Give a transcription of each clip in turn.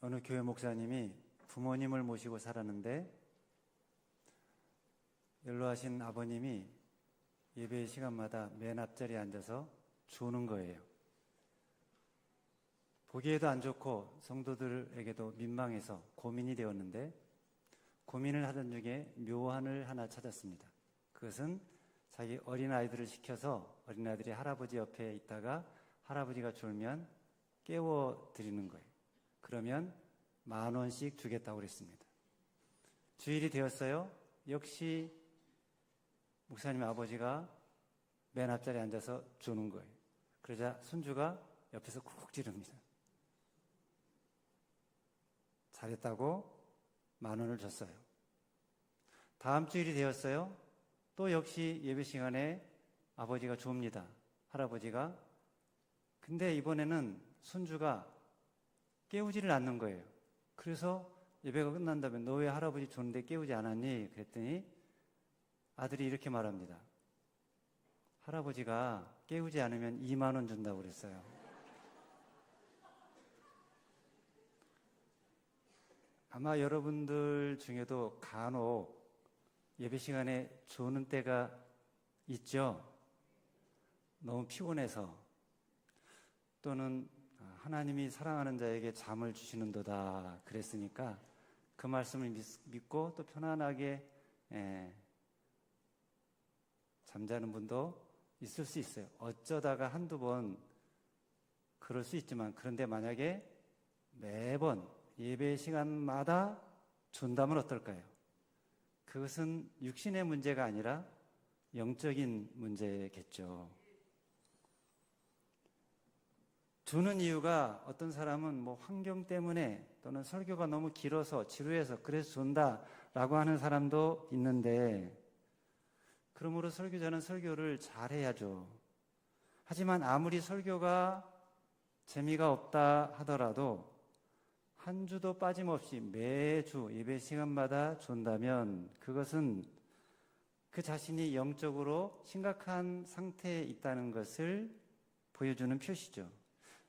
어느 교회 목사님이 부모님을 모시고 살았는데 연로하신 아버님이 예배 시간마다 맨 앞자리에 앉아서 주는 거예요. 보기에도 안 좋고 성도들에게도 민망해서 고민이 되었는데 고민을 하던 중에 묘안을 하나 찾았습니다. 그것은 자기 어린아이들을 시켜서 어린아이들이 할아버지 옆에 있다가 할아버지가 졸면 깨워드리는 거예요. 그러면 10,000원씩 주겠다고 그랬습니다. 주일이 되었어요. 역시 목사님 아버지가 맨 앞자리에 앉아서 주는 거예요. 그러자 손주가 옆에서 쿡쿡 지릅니다. 잘했다고 10,000원을 줬어요. 다음 주일이 되었어요. 또 역시 예배 시간에 아버지가 줍니다. 할아버지가. 근데 이번에는 손주가 깨우지를 않는 거예요. 그래서 예배가 끝난 다음에 너 왜 할아버지 줬는데 깨우지 않았니? 그랬더니 아들이 이렇게 말합니다. 할아버지가 깨우지 않으면 20,000원 준다고 그랬어요. 아마 여러분들 중에도 간혹 예배 시간에 주는 때가 있죠. 너무 피곤해서 또는 하나님이 사랑하는 자에게 잠을 주시는도다 그랬으니까 그 말씀을 믿고 또 편안하게 잠자는 분도 있을 수 있어요. 어쩌다가 한두 번 그럴 수 있지만 그런데 만약에 매번 예배 시간마다 준다면 어떨까요? 그것은 육신의 문제가 아니라 영적인 문제겠죠. 주는 이유가 어떤 사람은 뭐 환경 때문에 또는 설교가 너무 길어서 지루해서 그래서 준다라고 하는 사람도 있는데 그러므로 설교자는 설교를 잘해야죠. 하지만 아무리 설교가 재미가 없다 하더라도 한 주도 빠짐없이 매주 예배 시간마다 준다면 그것은 그 자신이 영적으로 심각한 상태에 있다는 것을 보여주는 표시죠.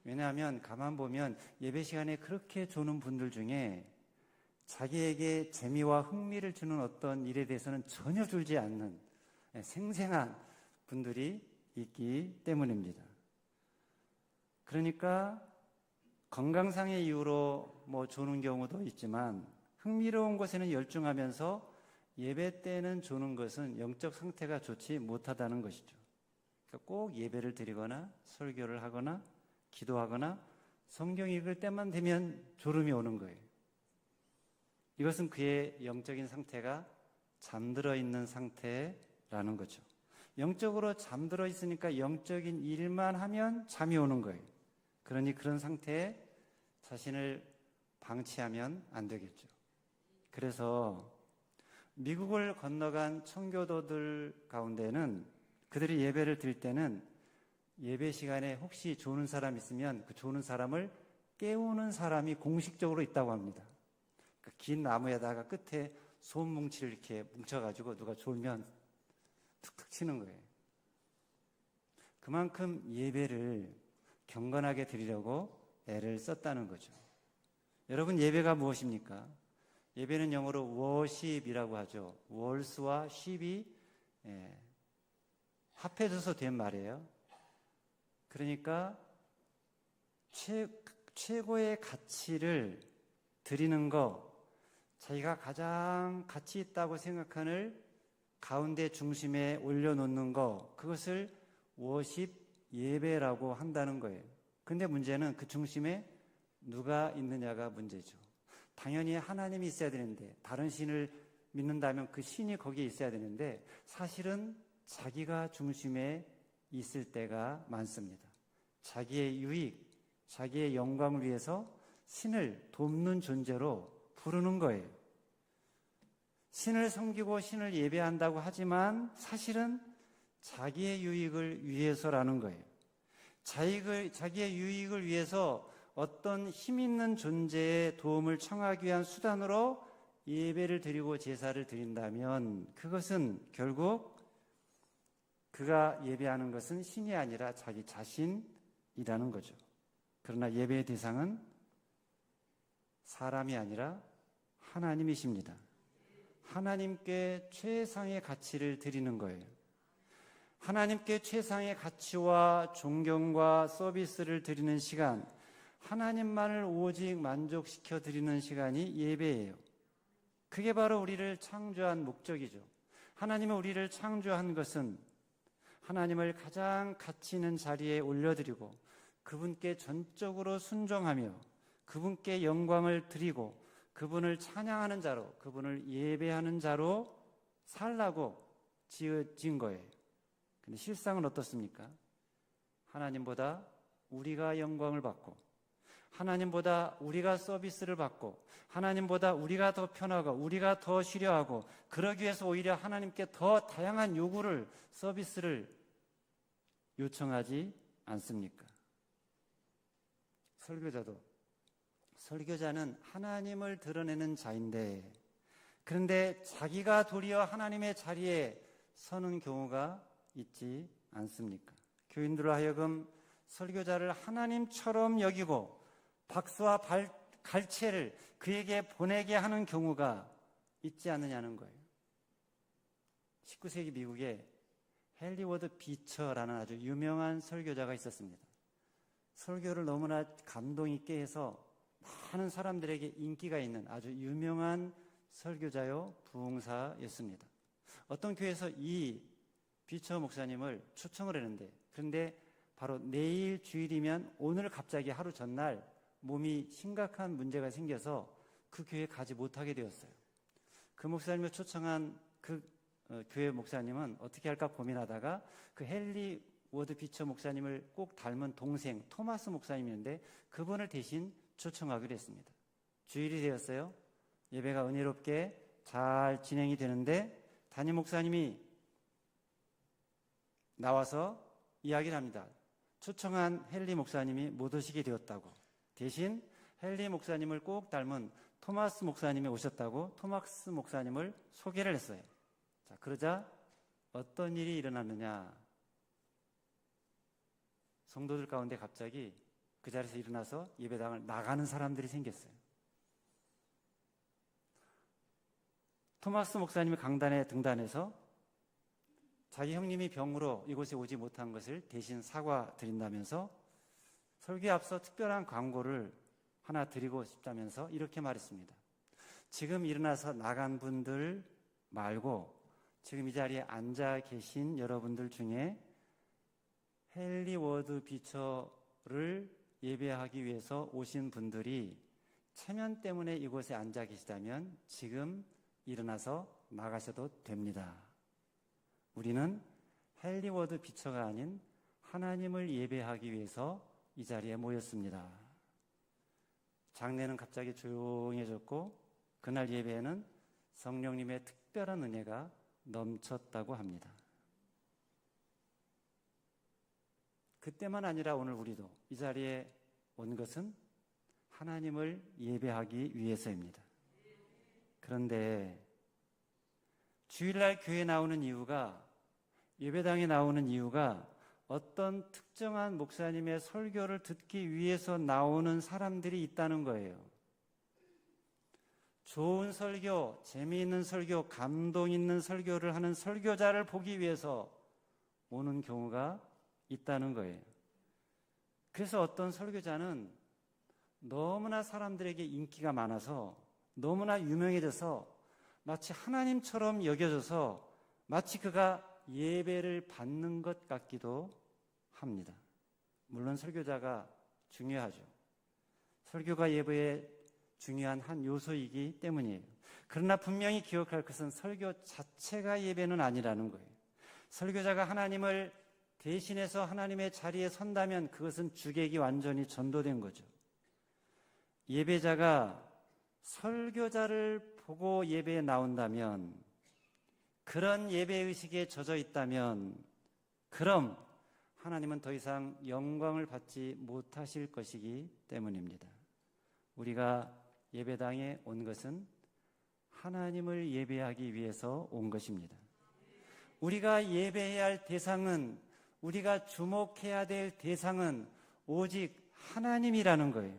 왜냐하면 가만 보면 예배 시간에 그렇게 주는 분들 중에 자기에게 재미와 흥미를 주는 어떤 일에 대해서는 전혀 줄지 않는 생생한 분들이 있기 때문입니다. 그러니까 건강상의 이유로 주는 경우도 있지만 흥미로운 것에는 열중하면서 예배 때는 주는 것은 영적 상태가 좋지 못하다는 것이죠. 그러니까 꼭 예배를 드리거나 설교를 하거나 기도하거나 성경 읽을 때만 되면 졸음이 오는 거예요. 이것은 그의 영적인 상태가 잠들어 있는 상태라는 거죠. 영적으로 잠들어 있으니까 영적인 일만 하면 잠이 오는 거예요. 그러니 그런 상태에 자신을 방치하면 안 되겠죠. 그래서 미국을 건너간 청교도들 가운데는 그들이 예배를 드릴 때는 예배 시간에 혹시 조는 사람 있으면 그 조는 사람을 깨우는 사람이 공식적으로 있다고 합니다. 그 긴 나무에다가 끝에 솜뭉치를 이렇게 뭉쳐가지고 누가 졸면 툭툭 치는 거예요. 그만큼 예배를 경건하게 드리려고 애를 썼다는 거죠. 여러분, 예배가 무엇입니까? 예배는 영어로 worship이라고 하죠. words와 ship이 합해져서 된 말이에요. 그러니까 최고의 가치를 드리는 거, 자기가 가장 가치 있다고 생각하는 가운데 중심에 올려놓는 거, 그것을 워십 예배라고 한다는 거예요. 근데 문제는 그 중심에 누가 있느냐가 문제죠. 당연히 하나님이 있어야 되는데 다른 신을 믿는다면 그 신이 거기에 있어야 되는데 사실은 자기가 중심에 있을 때가 많습니다. 자기의 유익, 자기의 영광을 위해서 신을 돕는 존재로 부르는 거예요. 신을 섬기고 신을 예배한다고 하지만 사실은 자기의 유익을 위해서라는 거예요. 자기의 유익을 위해서 어떤 힘 있는 존재의 도움을 청하기 위한 수단으로 예배를 드리고 제사를 드린다면 그것은 결국 그가 예배하는 것은 신이 아니라 자기 자신이라는 거죠. 그러나 예배의 대상은 사람이 아니라 하나님이십니다. 하나님께 최상의 가치를 드리는 거예요. 하나님께 최상의 가치와 존경과 서비스를 드리는 시간, 하나님만을 오직 만족시켜 드리는 시간이 예배예요. 그게 바로 우리를 창조한 목적이죠. 하나님은 우리를 창조한 것은 하나님을 가장 가치 있는 자리에 올려드리고 그분께 전적으로 순종하며 그분께 영광을 드리고 그분을 찬양하는 자로, 그분을 예배하는 자로 살라고 지어진 거예요. 근데 실상은 어떻습니까? 하나님보다 우리가 영광을 받고 하나님보다 우리가 서비스를 받고 하나님보다 우리가 더 편하고 우리가 더 쉬려하고 그러기 위해서 오히려 하나님께 더 다양한 요구를, 서비스를 요청하지 않습니까? 설교자는 하나님을 드러내는 자인데 그런데 자기가 도리어 하나님의 자리에 서는 경우가 있지 않습니까? 교인들로 하여금 설교자를 하나님처럼 여기고 박수와 갈채를 그에게 보내게 하는 경우가 있지 않느냐는 거예요. 19세기 미국에 헨리 워드 비처라는 아주 유명한 설교자가 있었습니다. 설교를 너무나 감동 있게 해서 많은 사람들에게 인기가 있는 아주 유명한 설교자요 부흥사였습니다. 어떤 교회에서 이 비처 목사님을 초청을 했는데 그런데 바로 내일 주일이면 오늘 갑자기 하루 전날 몸이 심각한 문제가 생겨서 그 교회에 가지 못하게 되었어요. 그 목사님을 초청한 그 교회 목사님은 어떻게 할까 고민하다가 그 헨리 워드 비처 목사님을 꼭 닮은 동생 토마스 목사님이었는데 그분을 대신 초청하기로 했습니다. 주일이 되었어요. 예배가 은혜롭게 잘 진행이 되는데 담임 목사님이 나와서 이야기를 합니다. 초청한 헨리 목사님이 못 오시게 되었다고. 대신 헨리 목사님을 꼭 닮은 토마스 목사님이 오셨다고 토마스 목사님을 소개를 했어요. 자, 그러자 어떤 일이 일어났느냐. 성도들 가운데 갑자기 그 자리에서 일어나서 예배당을 나가는 사람들이 생겼어요. 토마스 목사님이 강단에 등단해서 자기 형님이 병으로 이곳에 오지 못한 것을 대신 사과드린다면서 설교에 앞서 특별한 광고를 하나 드리고 싶다면서 이렇게 말했습니다. 지금 일어나서 나간 분들 말고 지금 이 자리에 앉아 계신 여러분들 중에 헨리 워드 비처를 예배하기 위해서 오신 분들이 체면 때문에 이곳에 앉아 계시다면 지금 일어나서 나가셔도 됩니다. 우리는 헨리 워드 비처가 아닌 하나님을 예배하기 위해서 이 자리에 모였습니다. 장례는 갑자기 조용해졌고 그날 예배에는 성령님의 특별한 은혜가 넘쳤다고 합니다. 그때만 아니라 오늘 우리도 이 자리에 온 것은 하나님을 예배하기 위해서입니다. 그런데 주일날 교회에 나오는 이유가, 예배당에 나오는 이유가 어떤 특정한 목사님의 설교를 듣기 위해서 나오는 사람들이 있다는 거예요. 좋은 설교, 재미있는 설교, 감동 있는 설교를 하는 설교자를 보기 위해서 오는 경우가 있다는 거예요. 그래서 어떤 설교자는 너무나 사람들에게 인기가 많아서 너무나 유명해져서 마치 하나님처럼 여겨져서 마치 그가 예배를 받는 것 같기도 합니다. 물론 설교자가 중요하죠. 설교가 예배의 중요한 한 요소이기 때문이에요. 그러나 분명히 기억할 것은 설교 자체가 예배는 아니라는 거예요. 설교자가 하나님을 대신해서 하나님의 자리에 선다면 그것은 주객이 완전히 전도된 거죠. 예배자가 설교자를 보고 예배에 나온다면, 그런 예배의식에 젖어 있다면 그럼 하나님은 더 이상 영광을 받지 못하실 것이기 때문입니다. 우리가 예배당에 온 것은 하나님을 예배하기 위해서 온 것입니다. 우리가 예배해야 할 대상은, 우리가 주목해야 될 대상은 오직 하나님이라는 거예요.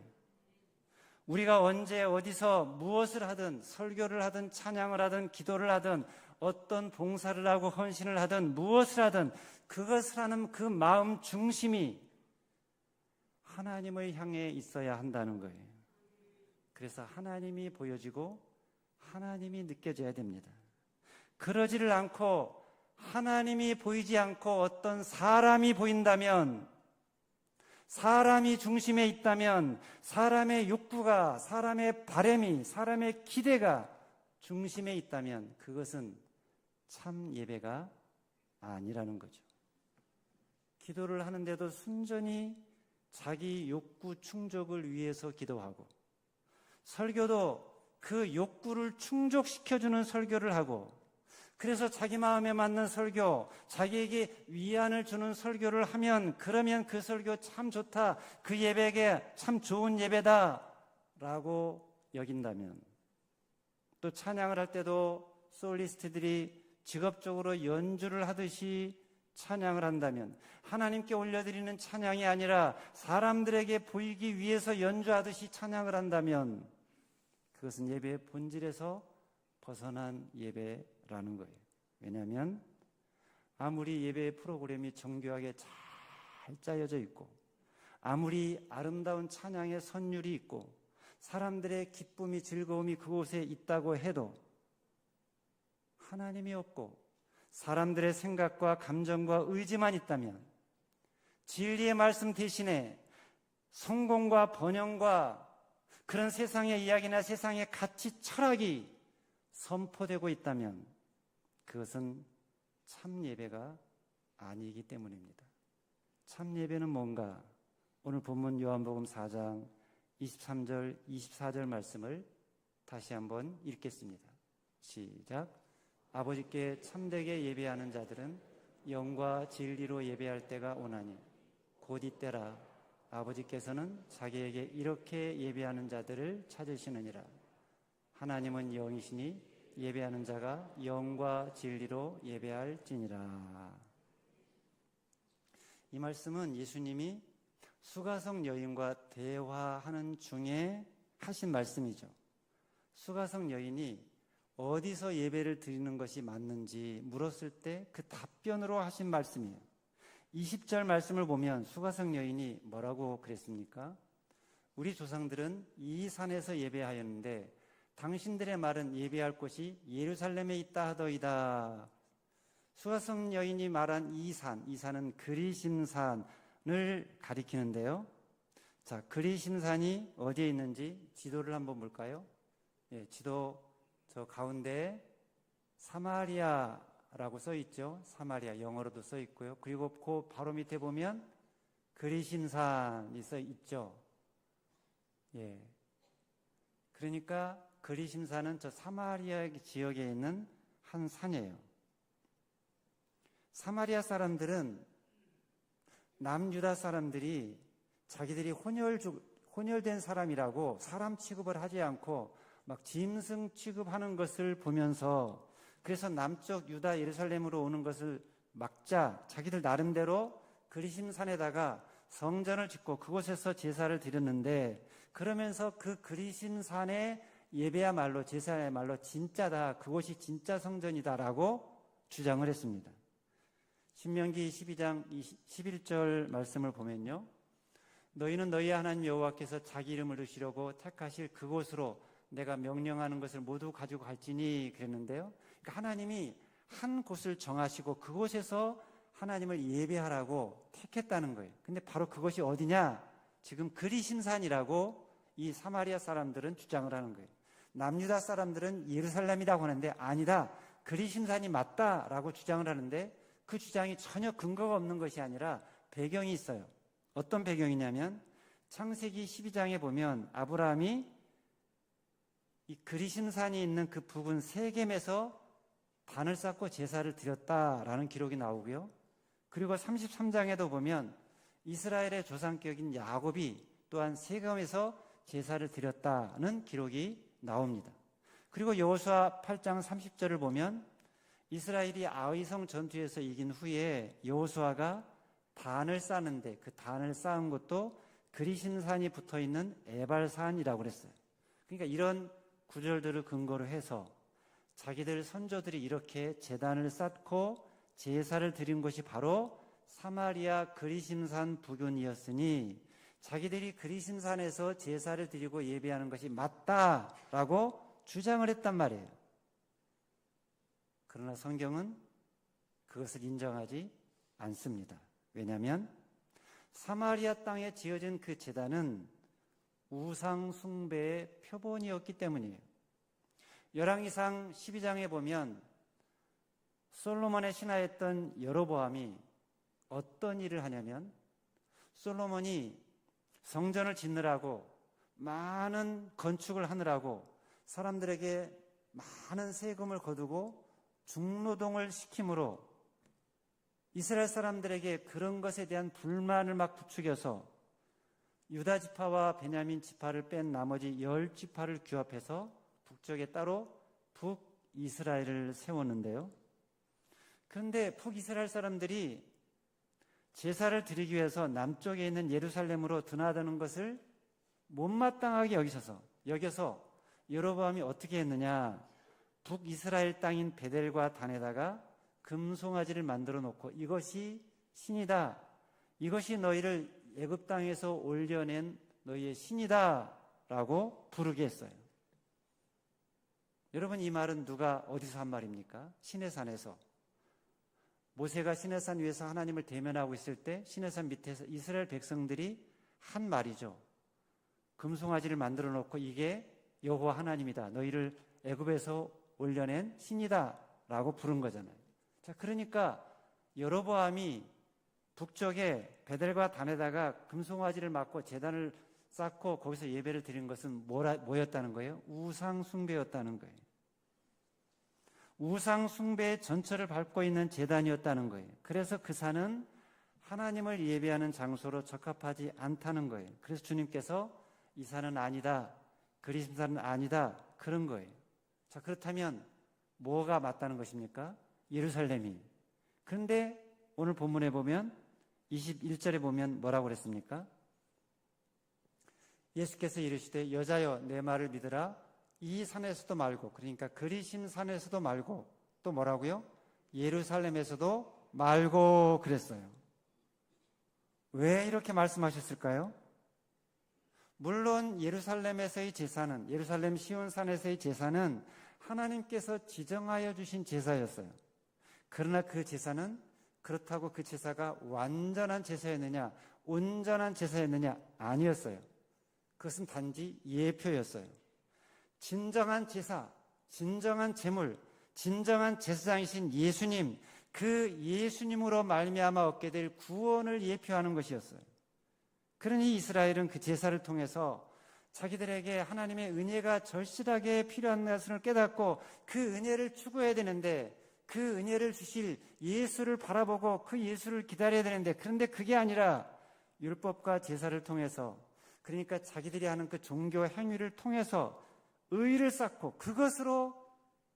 우리가 언제 어디서 무엇을 하든 설교를 하든 찬양을 하든 기도를 하든 어떤 봉사를 하고 헌신을 하든 무엇을 하든 그것을 하는 그 마음 중심이 하나님을 향해 있어야 한다는 거예요. 그래서 하나님이 보여지고 하나님이 느껴져야 됩니다. 그러지를 않고 하나님이 보이지 않고 어떤 사람이 보인다면, 사람이 중심에 있다면, 사람의 욕구가, 사람의 바람이, 사람의 기대가 중심에 있다면 그것은 참 예배가 아니라는 거죠. 기도를 하는데도 순전히 자기 욕구 충족을 위해서 기도하고, 설교도 그 욕구를 충족시켜주는 설교를 하고, 그래서 자기 마음에 맞는 설교, 자기에게 위안을 주는 설교를 하면, 그러면 그 설교 참 좋다, 그 예배가 참 좋은 예배다 라고 여긴다면, 또 찬양을 할 때도 솔리스트들이 직업적으로 연주를 하듯이 찬양을 한다면, 하나님께 올려드리는 찬양이 아니라 사람들에게 보이기 위해서 연주하듯이 찬양을 한다면 그것은 예배의 본질에서 벗어난 예배라는 거예요. 왜냐하면 아무리 예배의 프로그램이 정교하게 잘 짜여져 있고, 아무리 아름다운 찬양의 선율이 있고, 사람들의 기쁨이 즐거움이 그곳에 있다고 해도 하나님이 없고 사람들의 생각과 감정과 의지만 있다면, 진리의 말씀 대신에 성공과 번영과 그런 세상의 이야기나 세상의 가치 철학이 선포되고 있다면 그것은 참 예배가 아니기 때문입니다. 참 예배는 뭔가? 오늘 본문 요한복음 4장 23절 24절 말씀을 다시 한번 읽겠습니다. 시작. 아버지께 참되게 예배하는 자들은 영과 진리로 예배할 때가 오나니 곧 이때라. 아버지께서는 자기에게 이렇게 예배하는 자들을 찾으시느니라. 하나님은 영이시니 예배하는 자가 영과 진리로 예배할지니라. 이 말씀은 예수님이 수가성 여인과 대화하는 중에 하신 말씀이죠. 수가성 여인이 어디서 예배를 드리는 것이 맞는지 물었을 때 그 답변으로 하신 말씀이에요. 20절 말씀을 보면 수가성 여인이 뭐라고 그랬습니까? 우리 조상들은 이 산에서 예배하였는데 당신들의 말은 예배할 곳이 예루살렘에 있다 하더이다. 수가성 여인이 말한 이 산은 그리심산을 가리키는데요. 자, 그리심산이 어디에 있는지 지도를 한번 볼까요? 예, 지도 저 가운데 사마리아라고 써 있죠. 사마리아 영어로도 써 있고요. 그리고 그 바로 밑에 보면 그리심산이 써 있죠. 예. 그러니까 그리심산은 저 사마리아 지역에 있는 한 산이에요. 사마리아 사람들은 남유다 사람들이 자기들이 혼혈된 사람이라고 사람 취급을 하지 않고 막 짐승 취급하는 것을 보면서, 그래서 남쪽 유다 예루살렘으로 오는 것을 막자 자기들 나름대로 그리심산에다가 성전을 짓고 그곳에서 제사를 드렸는데, 그러면서 그 그리심산의 예배야말로 제사야말로 진짜다, 그곳이 진짜 성전이다라고 주장을 했습니다. 신명기 12장 11절 말씀을 보면요, 너희는 너희 하나님 여호와께서 자기 이름을 두시려고 택하실 그곳으로 내가 명령하는 것을 모두 가지고 갈지니 그랬는데요. 그러니까 하나님이 한 곳을 정하시고 그곳에서 하나님을 예배하라고 택했다는 거예요. 근데 바로 그것이 어디냐? 지금 그리심산이라고 이 사마리아 사람들은 주장을 하는 거예요. 남유다 사람들은 예루살렘이라고 하는데 아니다, 그리심산이 맞다라고 주장을 하는데, 그 주장이 전혀 근거가 없는 것이 아니라 배경이 있어요. 어떤 배경이냐면 창세기 12장에 보면 아브라함이 이 그리심산이 있는 그 부근 세겜에서 단을 쌓고 제사를 드렸다라는 기록이 나오고요. 그리고 33장에도 보면 이스라엘의 조상격인 야곱이 또한 세겜에서 제사를 드렸다는 기록이 나옵니다. 그리고 여호수아 8장 30절을 보면 이스라엘이 아위성 전투에서 이긴 후에 여호수아가 단을 쌓는데 그 단을 쌓은 것도 그리심산이 붙어 있는 에발산이라고 그랬어요. 그러니까 이런 구절들을 근거로 해서 자기들 선조들이 이렇게 제단을 쌓고 제사를 드린 곳이 바로 사마리아 그리심산 부근이었으니 자기들이 그리심산에서 제사를 드리고 예배하는 것이 맞다라고 주장을 했단 말이에요. 그러나 성경은 그것을 인정하지 않습니다. 왜냐하면 사마리아 땅에 지어진 그 제단은 우상 숭배의 표본이었기 때문이에요. 열왕기상 12장에 보면 솔로몬의 신하였던 여로보암이 어떤 일을 하냐면 솔로몬이 성전을 짓느라고 많은 건축을 하느라고 사람들에게 많은 세금을 거두고 중노동을 시킴으로 이스라엘 사람들에게 그런 것에 대한 불만을 막 부추겨서 유다 지파와 베냐민 지파를 뺀 나머지 10지파를 규합해서 북쪽에 따로 북이스라엘을 세웠는데요. 그런데 북이스라엘 사람들이 제사를 드리기 위해서 남쪽에 있는 예루살렘으로 드나드는 것을 못마땅하게 여겨서 여로보암이 어떻게 했느냐, 북이스라엘 땅인 베델과 단에다가 금송아지를 만들어 놓고 이것이 신이다, 이것이 너희를 애굽 땅에서 올려낸 너희의 신이다 라고 부르게 했어요. 여러분, 이 말은 누가 어디서 한 말입니까? 시내산에서. 모세가 시내산 위에서 하나님을 대면하고 있을 때 시내산 밑에서 이스라엘 백성들이 한 말이죠. 금송아지를 만들어 놓고 이게 여호와 하나님이다, 너희를 애굽에서 올려낸 신이다 라고 부른 거잖아요. 자, 그러니까 여로보암이 북쪽에 베델과 단에다가 금송아지를 맡고 제단을 쌓고 거기서 예배를 드린 것은 뭐였다는 거예요? 우상 숭배였다는 거예요. 우상 숭배의 전철을 밟고 있는 제단이었다는 거예요. 그래서 그 산은 하나님을 예배하는 장소로 적합하지 않다는 거예요. 그래서 주님께서 이 산은 아니다, 그리심산은 아니다, 그런 거예요. 자, 그렇다면 뭐가 맞다는 것입니까? 예루살렘이. 그런데 오늘 본문에 보면 21절에 보면 뭐라고 그랬습니까? 예수께서 이르시되 여자여 내 말을 믿으라, 이 산에서도 말고, 그러니까 그리심산에서도 말고, 또 뭐라고요? 예루살렘에서도 말고 그랬어요. 왜 이렇게 말씀하셨을까요? 물론 예루살렘에서의 제사는, 예루살렘 시온산에서의 제사는 하나님께서 지정하여 주신 제사였어요. 그러나 그 제사는 그렇다고 그 제사가 완전한 제사였느냐, 온전한 제사였느냐? 아니었어요. 그것은 단지 예표였어요. 진정한 제사, 진정한 제물, 진정한 제사장이신 예수님, 그 예수님으로 말미암아 얻게 될 구원을 예표하는 것이었어요. 그러니 이스라엘은 그 제사를 통해서 자기들에게 하나님의 은혜가 절실하게 필요한 것을 깨닫고 그 은혜를 추구해야 되는데, 그 은혜를 주실 예수를 바라보고 그 예수를 기다려야 되는데, 그런데 그게 아니라 율법과 제사를 통해서, 그러니까 자기들이 하는 그 종교 행위를 통해서 의를 쌓고 그것으로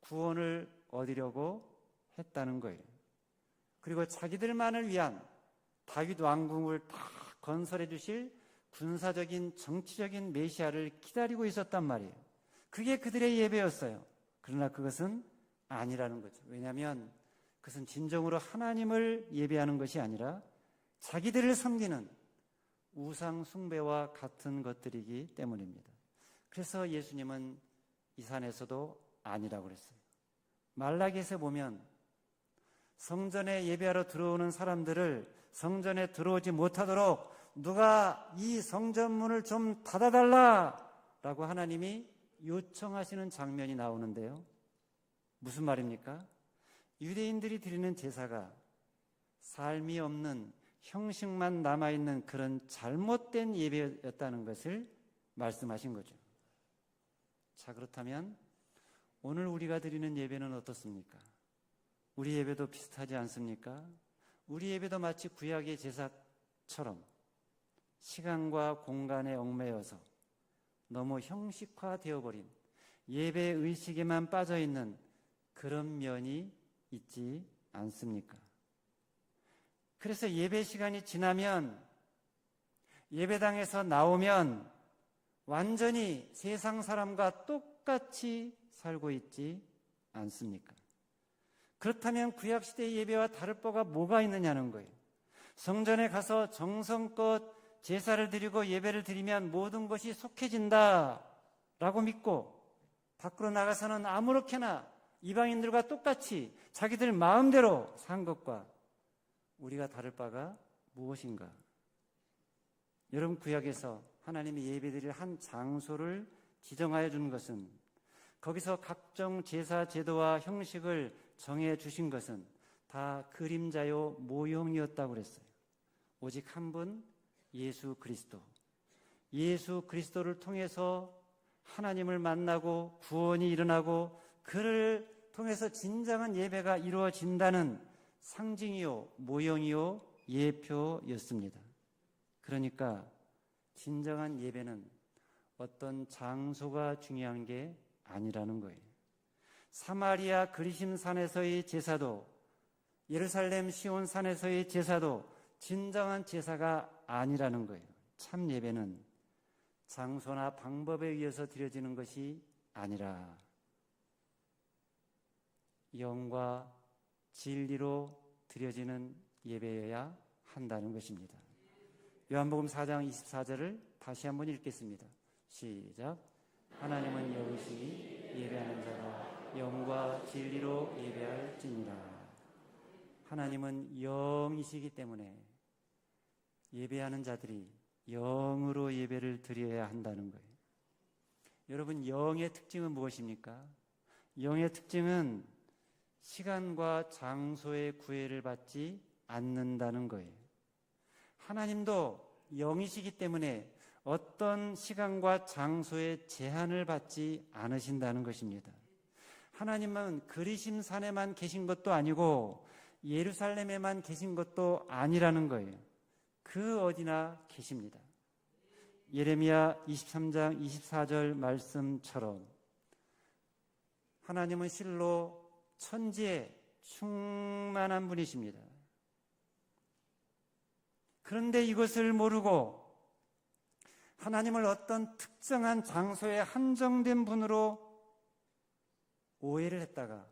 구원을 얻으려고 했다는 거예요. 그리고 자기들만을 위한 다윗 왕궁을 다 건설해 주실 군사적인 정치적인 메시아를 기다리고 있었단 말이에요. 그게 그들의 예배였어요. 그러나 그것은 아니라는 거죠. 왜냐하면 그것은 진정으로 하나님을 예배하는 것이 아니라 자기들을 섬기는 우상 숭배와 같은 것들이기 때문입니다. 그래서 예수님은 이 산에서도 아니라고 그랬어요. 말라기에서 보면 성전에 예배하러 들어오는 사람들을 성전에 들어오지 못하도록 누가 이 성전문을 좀 닫아달라라고 하나님이 요청하시는 장면이 나오는데요. 무슨 말입니까? 유대인들이 드리는 제사가 삶이 없는 형식만 남아있는 그런 잘못된 예배였다는 것을 말씀하신 거죠. 자, 그렇다면 오늘 우리가 드리는 예배는 어떻습니까? 우리 예배도 비슷하지 않습니까? 우리 예배도 마치 구약의 제사처럼 시간과 공간에 얽매여서 너무 형식화되어버린 예배 의식에만 빠져있는 그런 면이 있지 않습니까? 그래서 예배 시간이 지나면 예배당에서 나오면 완전히 세상 사람과 똑같이 살고 있지 않습니까? 그렇다면 구약시대의 예배와 다를 바가 뭐가 있느냐는 거예요. 성전에 가서 정성껏 제사를 드리고 예배를 드리면 모든 것이 속해진다라고 믿고 밖으로 나가서는 아무렇게나 이방인들과 똑같이 자기들 마음대로 산 것과 우리가 다를 바가 무엇인가? 여러분, 구약에서 하나님이 예배드릴 한 장소를 지정하여 주는 것은, 거기서 각종 제사 제도와 형식을 정해 주신 것은 다 그림자요 모형이었다고 그랬어요. 오직 한 분, 예수 그리스도. 예수 그리스도를 통해서 하나님을 만나고 구원이 일어나고 그를 통해서 진정한 예배가 이루어진다는 상징이요 모형이요 예표였습니다. 그러니까 진정한 예배는 어떤 장소가 중요한 게 아니라는 거예요. 사마리아 그리심 산에서의 제사도, 예루살렘 시온 산에서의 제사도 진정한 제사가 아니라는 거예요. 참 예배는 장소나 방법에 의해서 드려지는 것이 아니라 영과 진리로 드려지는 예배여야 한다는 것입니다. 요한복음 4장 24절을 다시 한번 읽겠습니다. 시작. 하나님은 영이시니 예배하는 자가 영과 진리로 예배할지니라. 하나님은 영이시기 때문에 예배하는 자들이 영으로 예배를 드려야 한다는 거예요. 여러분, 영의 특징은 무엇입니까? 영의 특징은 시간과 장소의 구애를 받지 않는다는 거예요. 하나님도 영이시기 때문에 어떤 시간과 장소의 제한을 받지 않으신다는 것입니다. 하나님은 그리심 산에만 계신 것도 아니고 예루살렘에만 계신 것도 아니라는 거예요. 그 어디나 계십니다. 예레미야 23장 24절 말씀처럼 하나님은 실로 천지에 충만한 분이십니다. 그런데 이것을 모르고 하나님을 어떤 특정한 장소에 한정된 분으로 오해를 했다가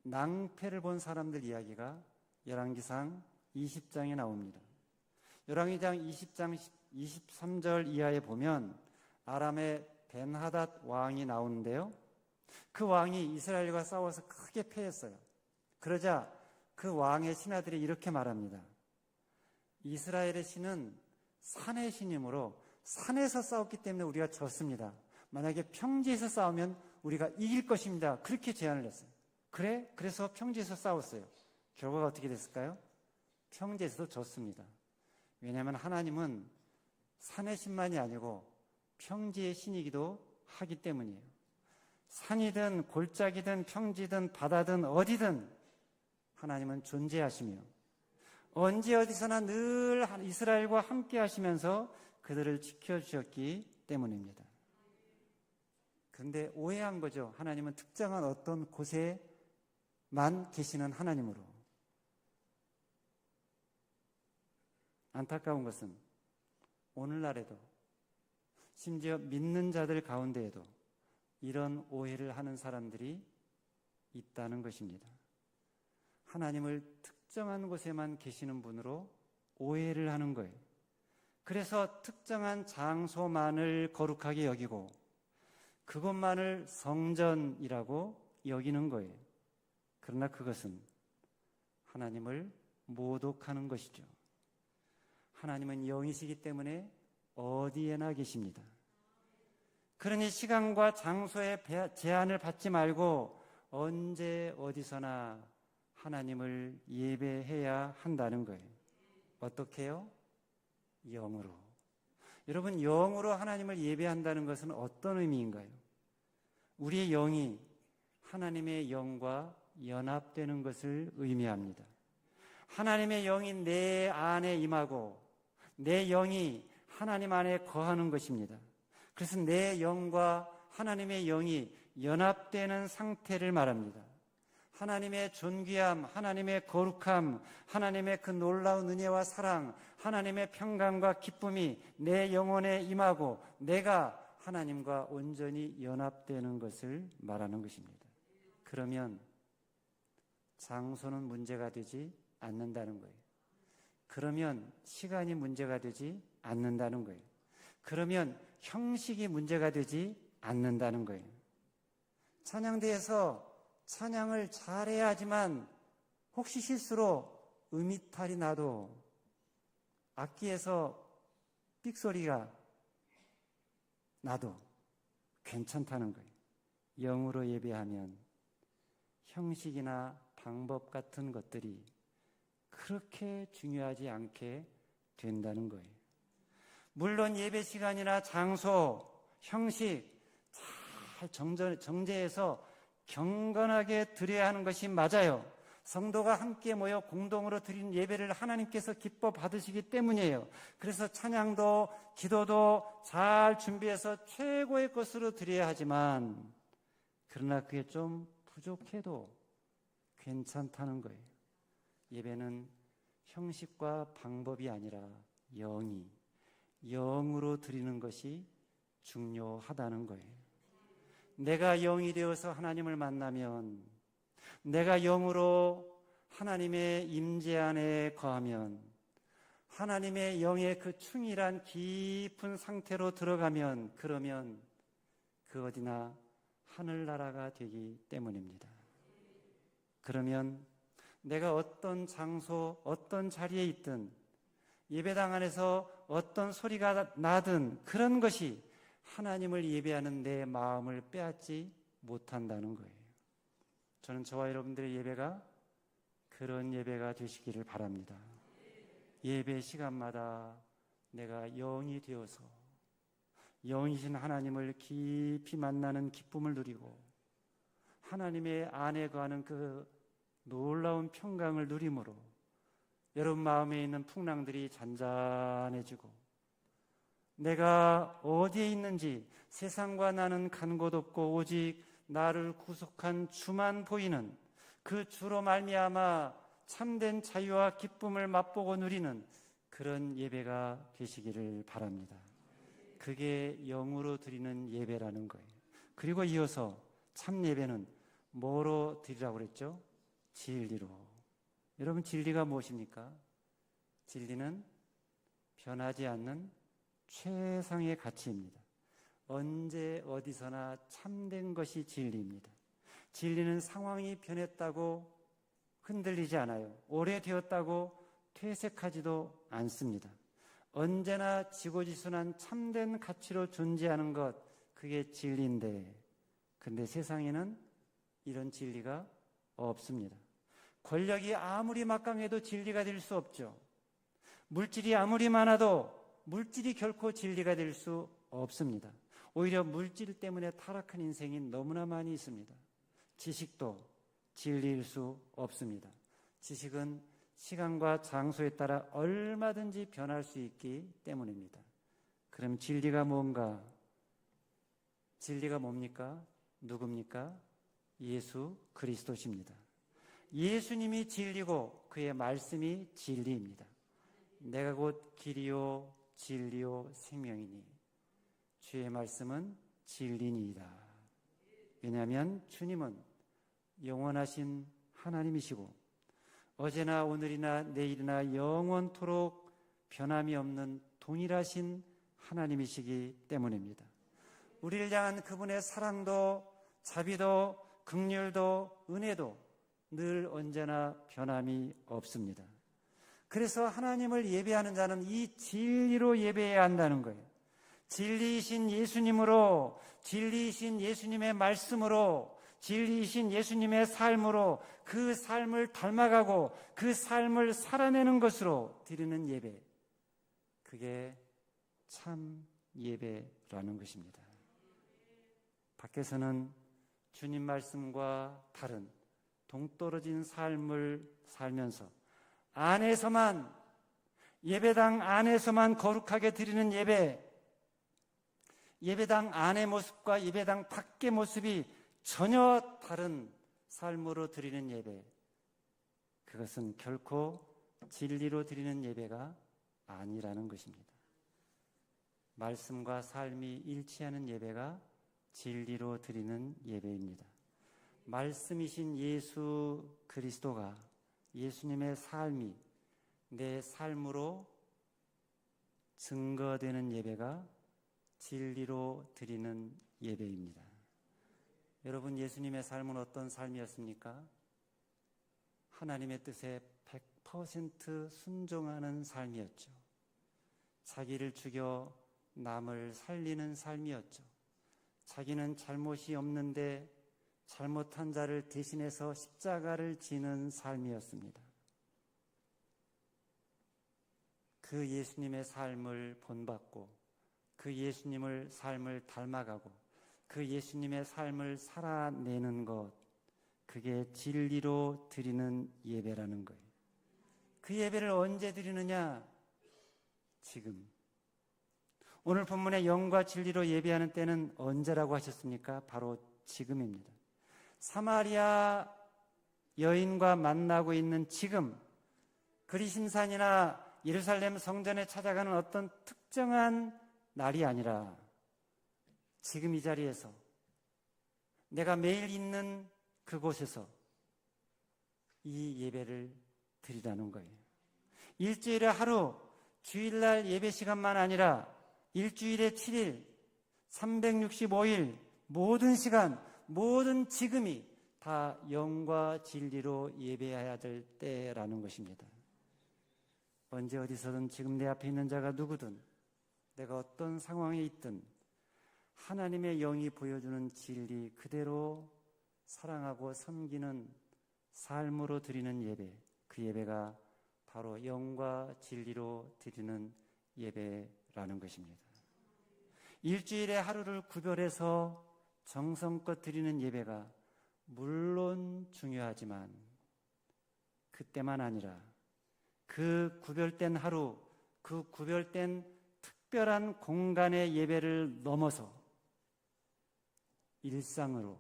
낭패를 본 사람들 이야기가 열왕기상 20장에 나옵니다. 열왕기상 20장 23절 이하에 보면 아람의 벤하닷 왕이 나오는데요. 그 왕이 이스라엘과 싸워서 크게 패했어요. 그러자 그 왕의 신하들이 이렇게 말합니다. 이스라엘의 신은 산의 신이므로 산에서 싸웠기 때문에 우리가 졌습니다. 만약에 평지에서 싸우면 우리가 이길 것입니다. 그렇게 제안을 했어요. 그래서 평지에서 싸웠어요. 결과가 어떻게 됐을까요? 평지에서도 졌습니다. 왜냐하면 하나님은 산의 신만이 아니고 평지의 신이기도 하기 때문이에요. 산이든 골짜기든 평지든 바다든 어디든 하나님은 존재하시며 언제 어디서나 늘 이스라엘과 함께 하시면서 그들을 지켜주셨기 때문입니다. 그런데 오해한 거죠. 하나님은 특정한 어떤 곳에만 계시는 하나님으로. 안타까운 것은 오늘날에도 심지어 믿는 자들 가운데에도 이런 오해를 하는 사람들이 있다는 것입니다. 하나님을 특정한 곳에만 계시는 분으로 오해를 하는 거예요. 그래서 특정한 장소만을 거룩하게 여기고 그것만을 성전이라고 여기는 거예요. 그러나 그것은 하나님을 모독하는 것이죠. 하나님은 영이시기 때문에 어디에나 계십니다. 그러니 시간과 장소의 제한을 받지 말고 언제 어디서나 하나님을 예배해야 한다는 거예요. 어떻게 해요? 영으로. 여러분, 영으로 하나님을 예배한다는 것은 어떤 의미인가요? 우리의 영이 하나님의 영과 연합되는 것을 의미합니다. 하나님의 영이 내 안에 임하고 내 영이 하나님 안에 거하는 것입니다. 그래서 내 영과 하나님의 영이 연합되는 상태를 말합니다. 하나님의 존귀함, 하나님의 거룩함, 하나님의 그 놀라운 은혜와 사랑, 하나님의 평강과 기쁨이 내 영혼에 임하고 내가 하나님과 온전히 연합되는 것을 말하는 것입니다. 그러면 장소는 문제가 되지 않는다는 거예요. 그러면 시간이 문제가 되지 않는다는 거예요. 그러면 형식이 문제가 되지 않는다는 거예요. 찬양대에서 찬양을 잘해야 하지만 혹시 실수로 음이탈이 나도 악기에서 삑소리가 나도 괜찮다는 거예요. 영으로 예배하면 형식이나 방법 같은 것들이 그렇게 중요하지 않게 된다는 거예요. 물론 예배 시간이나 장소, 형식 잘 정제해서 경건하게 드려야 하는 것이 맞아요. 성도가 함께 모여 공동으로 드리는 예배를 하나님께서 기뻐 받으시기 때문이에요. 그래서 찬양도 기도도 잘 준비해서 최고의 것으로 드려야 하지만 그러나 그게 좀 부족해도 괜찮다는 거예요. 예배는 형식과 방법이 아니라 영으로 드리는 것이 중요하다는 거예요. 내가 영이 되어서 하나님을 만나면, 내가 영으로 하나님의 임재 안에 거하면, 하나님의 영의 그 충일한 깊은 상태로 들어가면, 그러면 그 어디나 하늘나라가 되기 때문입니다. 그러면 내가 어떤 장소, 어떤 자리에 있든 예배당 안에서 어떤 소리가 나든 그런 것이 하나님을 예배하는 내 마음을 빼앗지 못한다는 거예요. 저는 저와 여러분들의 예배가 그런 예배가 되시기를 바랍니다. 예배 시간마다 내가 영이 되어서 영이신 하나님을 깊이 만나는 기쁨을 누리고 하나님의 안에 거하는 그 놀라운 평강을 누림으로 여러분 마음에 있는 풍랑들이 잔잔해지고 내가 어디에 있는지 세상과 나는 간 곳 없고 오직 나를 구속한 주만 보이는 그 주로 말미암아 참된 자유와 기쁨을 맛보고 누리는 그런 예배가 되시기를 바랍니다. 그게 영으로 드리는 예배라는 거예요. 그리고 이어서 참 예배는 뭐로 드리라고 그랬죠? 진리로. 여러분 진리가 무엇입니까? 진리는 변하지 않는 최상의 가치입니다. 언제 어디서나 참된 것이 진리입니다. 진리는 상황이 변했다고 흔들리지 않아요. 오래되었다고 퇴색하지도 않습니다. 언제나 지고지순한 참된 가치로 존재하는 것, 그게 진리인데, 근데 세상에는 이런 진리가 없습니다. 권력이 아무리 막강해도 진리가 될 수 없죠. 물질이 아무리 많아도 물질이 결코 진리가 될 수 없습니다. 오히려 물질 때문에 타락한 인생이 너무나 많이 있습니다. 지식도 진리일 수 없습니다. 지식은 시간과 장소에 따라 얼마든지 변할 수 있기 때문입니다. 그럼 진리가 뭔가? 진리가 뭡니까? 누굽니까? 예수 그리스도십니다. 예수님이 진리고 그의 말씀이 진리입니다. 내가 곧 길이요 진리요 생명이니 주의 말씀은 진리니이다. 왜냐하면 주님은 영원하신 하나님이시고 어제나 오늘이나 내일이나 영원토록 변함이 없는 동일하신 하나님이시기 때문입니다. 우리를 향한 그분의 사랑도 자비도 긍휼도 은혜도 늘 언제나 변함이 없습니다. 그래서 하나님을 예배하는 자는 이 진리로 예배해야 한다는 거예요. 진리이신 예수님으로, 진리이신 예수님의 말씀으로, 진리이신 예수님의 삶으로 그 삶을 닮아가고 그 삶을 살아내는 것으로 드리는 예배, 그게 참 예배라는 것입니다. 밖에서는 주님 말씀과 다른 동떨어진 삶을 살면서 안에서만, 예배당 안에서만 거룩하게 드리는 예배, 예배당 안의 모습과 예배당 밖의 모습이 전혀 다른 삶으로 드리는 예배, 그것은 결코 진리로 드리는 예배가 아니라는 것입니다. 말씀과 삶이 일치하는 예배가 진리로 드리는 예배입니다. 말씀이신 예수 그리스도가, 예수님의 삶이 내 삶으로 증거되는 예배가 진리로 드리는 예배입니다. 여러분, 예수님의 삶은 어떤 삶이었습니까? 하나님의 뜻에 100% 순종하는 삶이었죠. 자기를 죽여 남을 살리는 삶이었죠. 자기는 잘못이 없는데 잘못한 자를 대신해서 십자가를 지는 삶이었습니다. 그 예수님의 삶을 본받고 그 예수님을 삶을 닮아가고 그 예수님의 삶을 살아내는 것, 그게 진리로 드리는 예배라는 거예요. 그 예배를 언제 드리느냐? 지금. 오늘 본문의 영과 진리로 예배하는 때는 언제라고 하셨습니까? 바로 지금입니다. 사마리아 여인과 만나고 있는 지금, 그리심산이나 예루살렘 성전에 찾아가는 어떤 특정한 날이 아니라 지금 이 자리에서, 내가 매일 있는 그곳에서 이 예배를 드리라는 거예요. 일주일에 하루, 주일날 예배 시간만 아니라 일주일에 7일, 365일, 모든 시간, 모든 지금이 다 영과 진리로 예배해야 될 때라는 것입니다. 언제 어디서든 지금 내 앞에 있는 자가 누구든, 내가 어떤 상황에 있든 하나님의 영이 보여주는 진리 그대로 사랑하고 섬기는 삶으로 드리는 예배, 그 예배가 바로 영과 진리로 드리는 예배라는 것입니다. 일주일에 하루를 구별해서 정성껏 드리는 예배가 물론 중요하지만 그때만 아니라 그 구별된 하루, 그 구별된 특별한 공간의 예배를 넘어서 일상으로,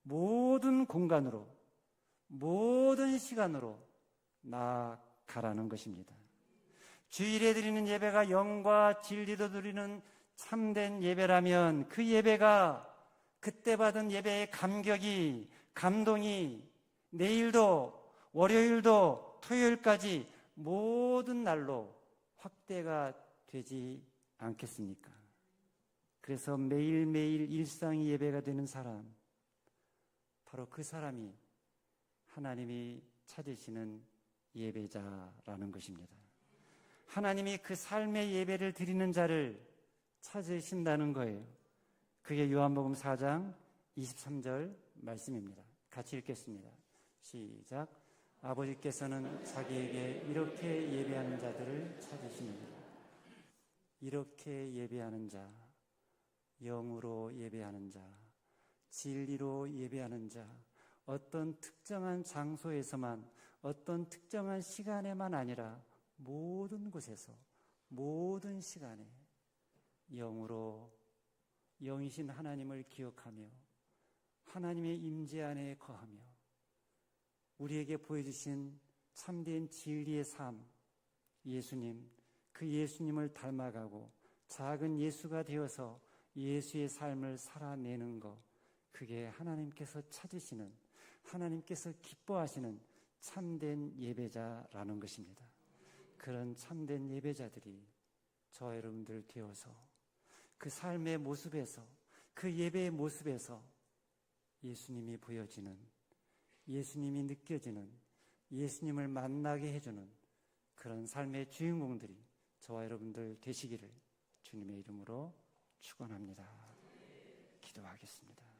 모든 공간으로, 모든 시간으로 나아가라는 것입니다. 주일에 드리는 예배가 영과 진리로 드리는 참된 예배라면 그 예배가, 그때 받은 예배의 감격이, 감동이 내일도, 월요일도, 토요일까지 모든 날로 확대가 되지 않겠습니까? 그래서 매일매일 일상이 예배가 되는 사람, 바로 그 사람이 하나님이 찾으시는 예배자라는 것입니다. 하나님이 그 삶의 예배를 드리는 자를 찾으신다는 거예요. 그게 요한복음 4장 23절 말씀입니다. 같이 읽겠습니다. 시작. 아버지께서는 자기에게 이렇게 예배하는 자들을 찾으십니다. 이렇게 예배하는 자, 영으로 예배하는 자, 진리로 예배하는 자, 어떤 특정한 장소에서만, 어떤 특정한 시간에만 아니라 모든 곳에서, 모든 시간에 영으로, 영이신 하나님을 기억하며 하나님의 임재 안에 거하며 우리에게 보여주신 참된 진리의 삶, 예수님, 그 예수님을 닮아가고 작은 예수가 되어서 예수의 삶을 살아내는 것, 그게 하나님께서 찾으시는, 하나님께서 기뻐하시는 참된 예배자라는 것입니다. 그런 참된 예배자들이 저 여러분들 되어서 그 삶의 모습에서, 그 예배의 모습에서 예수님이 보여지는, 예수님이 느껴지는, 예수님을 만나게 해주는 그런 삶의 주인공들이 저와 여러분들 되시기를 주님의 이름으로 축원합니다. 기도하겠습니다.